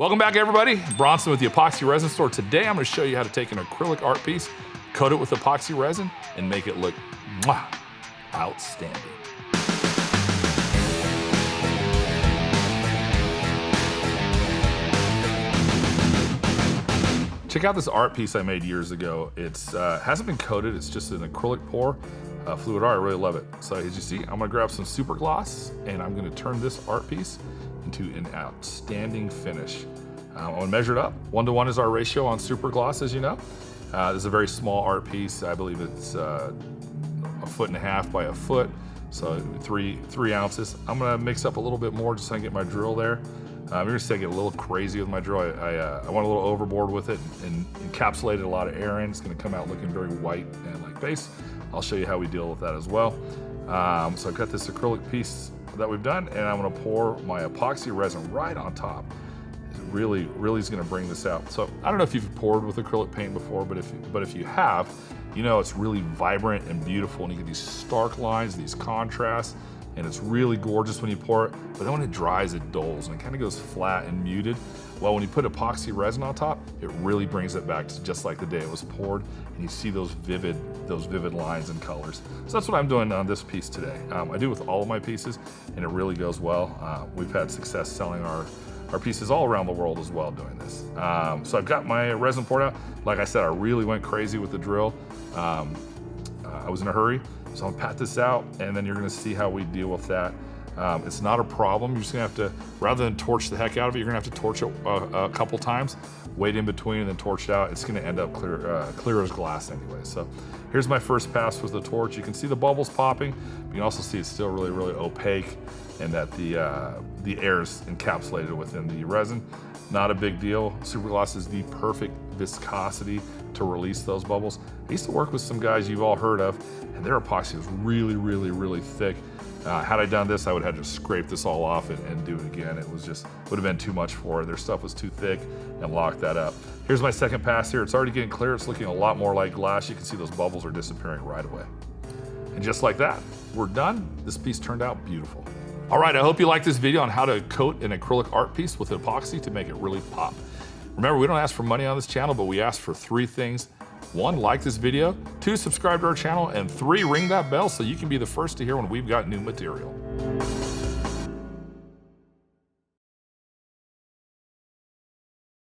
Welcome back, everybody. Bronson with the Epoxy Resin Store. Today, I'm gonna show you how to take an acrylic art piece, coat it with epoxy resin, and make it look outstanding. Check out this art piece I made years ago. It's hasn't been coated, it's just an acrylic pour, fluid art. I really love it. So as you see, I'm gonna grab some super gloss and I'm gonna turn this art piece into an outstanding finish. I'm gonna measure it up. 1:1 is our ratio on super gloss, as you know. This is a very small art piece. I believe it's 1.5 feet by 1 foot, so three ounces. I'm gonna mix up a little bit more just so I can get my drill there. You're gonna see I get a little crazy with my drill. I went a little overboard with it and encapsulated a lot of air in. It's gonna come out looking very white and like base. I'll show you how we deal with that as well. So I've got this acrylic piece that we've done, and I'm gonna pour my epoxy resin right on top. It really is gonna bring this out. So I don't know if you've poured with acrylic paint before, but if you have, you know it's really vibrant and beautiful, and you get these stark lines, these contrasts, and it's really gorgeous when you pour it, but then when it dries, it dulls, and it kind of goes flat and muted. Well, when you put epoxy resin on top, it really brings it back to just like the day it was poured, and you see those vivid lines and colors. So that's what I'm doing on this piece today. I do it with all of my pieces, and it really goes well. We've had success selling our pieces all around the world as well doing this. So I've got my resin poured out. Like I said, I really went crazy with the drill. I was in a hurry, so I'm gonna pat this out, and then you're gonna see how we deal with that. It's not a problem. You're just gonna have to, rather than torch the heck out of it, you're gonna have to torch it a couple times, wait in between, and then torch it out. It's gonna end up clear as glass anyway. So here's my first pass with the torch. You can see the bubbles popping. You can also see it's still really opaque, and that the air is encapsulated within the resin. Not a big deal. Supergloss is the perfect viscosity to release those bubbles. I used to work with some guys you've all heard of, and their epoxy was really thick. Had I done this, I would have had to scrape this all off and do it again. It was just, would have been too much for it. Their stuff was too thick, and locked that up. Here's my second pass here. It's already getting clear. It's looking a lot more like glass. You can see those bubbles are disappearing right away. And just like that, we're done. This piece turned out beautiful. All right, I hope you liked this video on how to coat an acrylic art piece with epoxy to make it really pop. Remember, we don't ask for money on this channel, but we ask for 3 things. 1, like this video. 2, subscribe to our channel. And 3, ring that bell so you can be the first to hear when we've got new material.